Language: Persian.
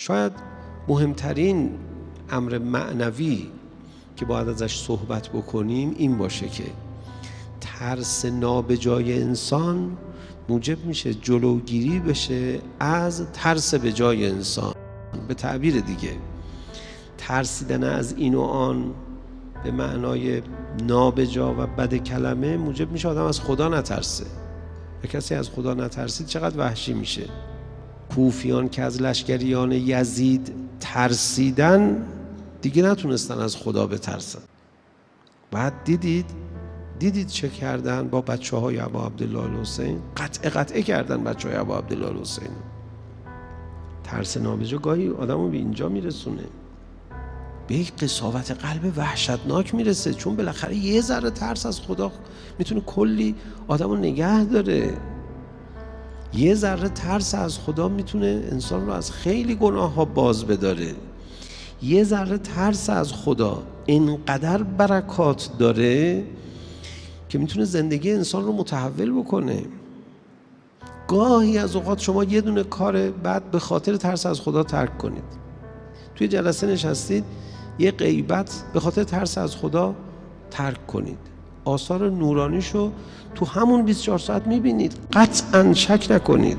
شاید مهمترین امر معنوی که باید ازش صحبت بکنیم این باشه که ترس نابجای انسان موجب میشه جلوگیری بشه از ترس به جای انسان. به تعبیر دیگه ترسیدن از این و آن به معنای نابجا و بد کلمه موجب میشه آدم از خدا نترسه. و کسی از خدا نترسید چقدر وحشی میشه. کوفیان که از لشکریان یزید ترسیدن دیگه نتونستن از خدا بترسن. بعد دیدید چه کردن با بچه های ابا عبدالله الحسین؟ قطعه کردن بچه های ابا عبدالله الحسین. ترس نابجا گاهی آدمو به اینجا میرسونه، به یک قساوت قلب وحشتناک میرسه، چون بالاخره یه ذره ترس از خدا میتونه کلی آدمو نگه داره. یه ذره ترس از خدا میتونه انسان رو از خیلی گناه ها باز بداره. یه ذره ترس از خدا اینقدر برکات داره که میتونه زندگی انسان رو متحول بکنه. گاهی از اوقات شما یه دونه کار بعد به خاطر ترس از خدا ترک کنید. توی جلسه نشستید یه غیبت به خاطر ترس از خدا ترک کنید، آثار نورانیشو تو همون 24 ساعت میبینید، قطعاً شک نکنید.